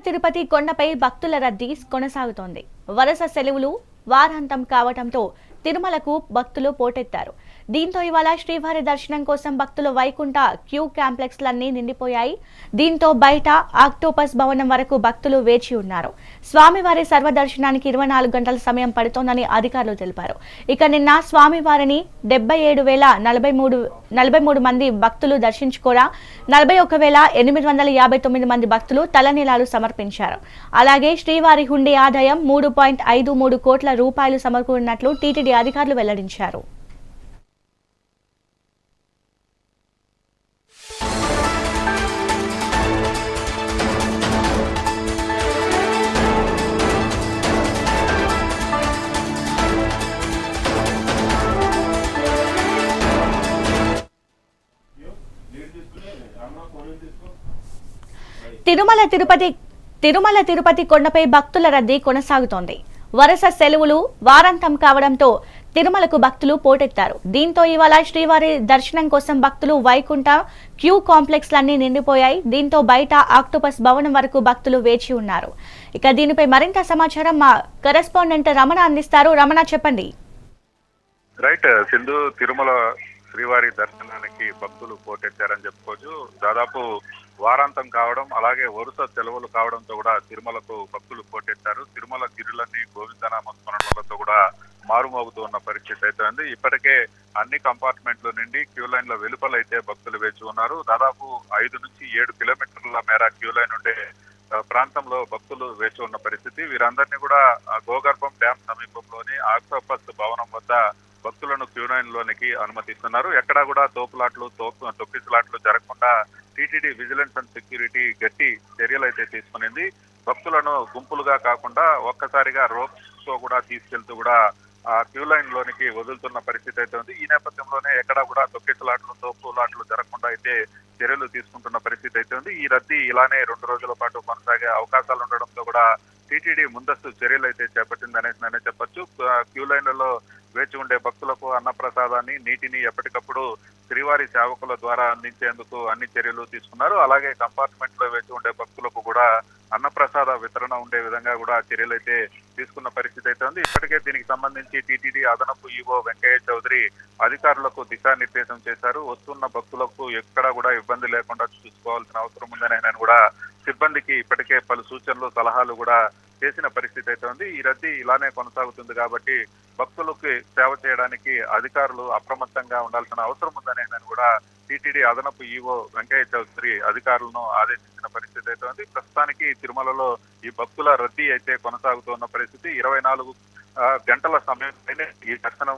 తిరుపతి కొండపై భక్తుల రద్దీ కొనసాగుతోంది. వరుస సెలవులు వారాంతం కావడంతో తిరుమలకు భక్తులు పోటెత్తారు. దీంతో ఇవాళ శ్రీవారి దర్శనం కోసం భక్తులు వైకుంఠ క్యూ కాంప్లెక్స్లన్నీ నిండిపోయాయి. దీంతో బయట ఆక్టోపస్ భవనం వరకు భక్తులు వేచి ఉన్నారు. స్వామివారి సర్వదర్శనానికి 24 గంటల సమయం పడుతోందని అధికారులు తెలిపారు. ఇక నిన్న స్వామివారిని 77,043 మంది భక్తులు దర్శించుకోగా 41,859 మంది భక్తులు తలనీలాలు సమర్పించారు. అలాగే శ్రీవారి హుండీ ఆదాయం 3.53 కోట్ల రూపాయలు సమకూరినట్లు టీటీడీ అధికారులు వెల్లడించారు. తిరుమల తిరుపతి కొండపై భక్తుల రద్దీ కొనసాగుతోంది. వరుస సెలవులు వారాంతం కావడంతో తిరుమలకు భక్తులు పోటెత్తారు. దీంతో ఇవాళ శ్రీవారి దర్శనం కోసం భక్తులు వైకుంఠ క్యూ కాంప్లెక్స్లన్నీ నిండిపోయాయి. దీంతో బయట ఆక్టోపస్ భవనం వరకు భక్తులు వేచి ఉన్నారు. ఇక దీనిపై మరింత సమాచారం మా కరెస్పాండెంట్ రమణ అందిస్తారు. రమణ, చెప్పండి. రైట్ సింధు, తిరుమల శ్రీవారి దర్శనానికి భక్తులు పోటెత్తారని చెప్పుకోవచ్చు. దాదాపు వారాంతం కావడం, అలాగే వరుస సెలవులు కావడంతో కూడా తిరుమలకు భక్తులు పోటెత్తారు. తిరుమల గిరులన్నీ గోవిందనామ స్మరణలతో కూడా మారుమోగుతూ ఉన్న పరిస్థితి అయితే ఉంది. ఇప్పటికే అన్ని కంపార్ట్మెంట్ల నుండి క్యూ లైన్ లో వెలుపలైతే భక్తులు వేచి ఉన్నారు. దాదాపు 5 నుంచి 7 కిలోమీటర్ల మేర క్యూ లైన్ ఉండే ప్రాంతంలో భక్తులు వేచి ఉన్న పరిస్థితి. వీరందరినీ కూడా గోగర్భం డ్యామ్ సమీపంలోని ఆక్టోపస్ భవనం వద్ద భక్తులను క్యూ లైన్ లోనికి అనుమతిస్తున్నారు. ఎక్కడా కూడా తొక్కిసలాట్లు జరగకుండా టీటీడీ విజిలెన్స్ అండ్ సెక్యూరిటీ గట్టి చర్యలు అయితే తీసుకునింది. భక్తులను గుంపులుగా కాకుండా ఒక్కసారిగా రోప్స్ తో కూడా తీసుకెళ్తూ కూడా క్యూ లైన్ లోనికి వదులుతున్న పరిస్థితి అయితే ఉంది. ఈ నేపథ్యంలోనే ఎక్కడా కూడా తోపులాట్లు జరగకుండా అయితే చర్యలు తీసుకుంటున్న పరిస్థితి అయితే ఉంది. ఈ రద్దీ ఇలానే 2 రోజుల పాటు కొనసాగే అవకాశాలు ఉండడంతో కూడా టీటీడీ ముందస్తు చర్యలు అయితే చేపట్టిందనే చెప్పొచ్చు. క్యూ లైన్లలో వేచి ఉండే భక్తులకు అన్నప్రసాదాన్ని, నీటిని ఎప్పటికప్పుడు శ్రీవారి సేవకుల ద్వారా అందించేందుకు అన్ని చర్యలు తీసుకున్నారు. అలాగే కంపార్ట్మెంట్ లో వేచి ఉండే భక్తులకు కూడా అన్నప్రసాద వితరణ ఉండే విధంగా కూడా చర్యలు అయితే తీసుకున్న పరిస్థితి అయితే ఉంది. ఇప్పటికే దీనికి సంబంధించి టీటీడీ అదనపు ఈవో వెంకయ్య చౌదరి అధికారులకు దిశానిర్దేశం చేశారు. వస్తున్న భక్తులకు ఎక్కడా కూడా ఇబ్బంది లేకుండా చూసుకోవాల్సిన అవసరం ఉందని ఆయన కూడా సిబ్బందికి ఇప్పటికే పలు సూచనలు, సలహాలు కూడా చేసిన పరిస్థితి అయితే ఉంది. ఈ రద్దీ ఇలానే కొనసాగుతుంది కాబట్టి భక్తులకి సేవ చేయడానికి అధికారులు అప్రమత్తంగా ఉండాల్సిన అవసరం ఉందని ఆయన కూడా టీటీడీ అదనపు ఈవో వెంకయ్య చౌదరి అధికారులను ఆదేశించిన పరిస్థితి అయితే ఉంది. ప్రస్తుతానికి తిరుమలలో ఈ భక్తుల రద్దీ అయితే కొనసాగుతున్న పరిస్థితి. 24 గంటల సమయంలోనే ఈ దర్శనం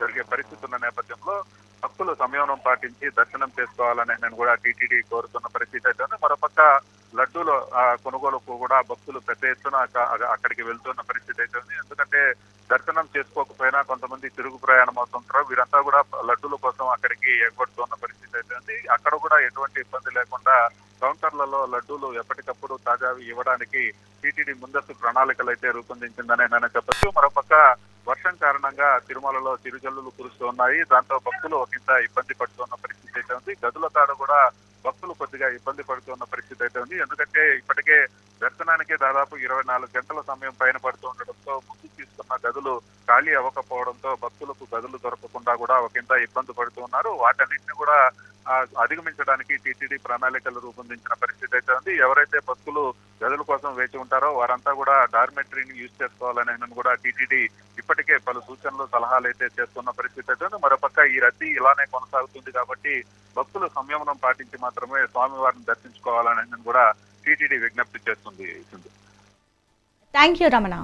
జరిగే పరిస్థితి ఉన్న నేపథ్యంలో భక్తులు సంయమనం పాటించి దర్శనం చేసుకోవాలని నేను కూడా టీటీడీ కోరుతున్న పరిస్థితి అయితే ఉంది. మరోపక్క లడ్డూల కొనుగోలుకు కూడా భక్తులు పెద్ద ఎత్తున అక్కడికి వెళ్తున్న పరిస్థితి అయితే ఉంది. ఎందుకంటే దర్శనం చేసుకోకపోయినా కొంతమంది తిరుగు ప్రయాణం అవుతుంటారు. వీరంతా కూడా లడ్డూల కోసం అక్కడికి ఎగబడుతున్న పరిస్థితి అయితే ఉంది. అక్కడ కూడా ఎటువంటి ఇబ్బంది లేకుండా కౌంటర్లలో లడ్డూలు ఎప్పటికప్పుడు తాజావి ఇవ్వడానికి టీటీడీ ముందస్తు ప్రణాళికలు అయితే రూపొందించిందని నేను చెప్పొచ్చు. మరోపక్క వర్షం కారణంగా తిరుమలలో చిరుజల్లులు కురుస్తున్నాయి. దాంతో భక్తులు ఒకంత ఇబ్బంది పడుతున్న పరిస్థితి అయితే ఉంది. గదుల తాడు కూడా భక్తులు కొద్దిగా ఇబ్బంది పడుతున్న పరిస్థితి అయితే ఉంది. ఎందుకంటే ఇప్పటికే దర్శనానికి దాదాపు 24 గంటల సమయం పైన పడుతూ ఉండడంతో ముందు తీసుకున్న గదులు ఖాళీ అవ్వకపోవడంతో భక్తులకు గదులు దొరకకుండా కూడా ఒకంత ఇబ్బంది పడుతూ ఉన్నారు. వాటన్నింటినీ కూడా అధిగమించడానికి టీటీడీ ప్రణాళికలు రూపొందించిన పరిస్థితి అయితే ఉంది. ఎవరైతే భక్తులు గదుల కోసం వేచి ఉంటారో వారంతా కూడా డార్మెటరీని యూజ్ చేసుకోవాలని కూడా టీటీడీ ఇప్పటికే పలు సూచనలు, సలహాలు అయితే చేస్తున్న పరిస్థితి అయితే ఉంది. మరోపక్క ఈ రద్దీ ఇలానే కొనసాగుతుంది కాబట్టి భక్తులు సంయమనం పాటించి మాత్రమే స్వామివారిని దర్శించుకోవాలని కూడా టీటీడీ విజ్ఞప్తి చేస్తుంది. Thank you Ramana.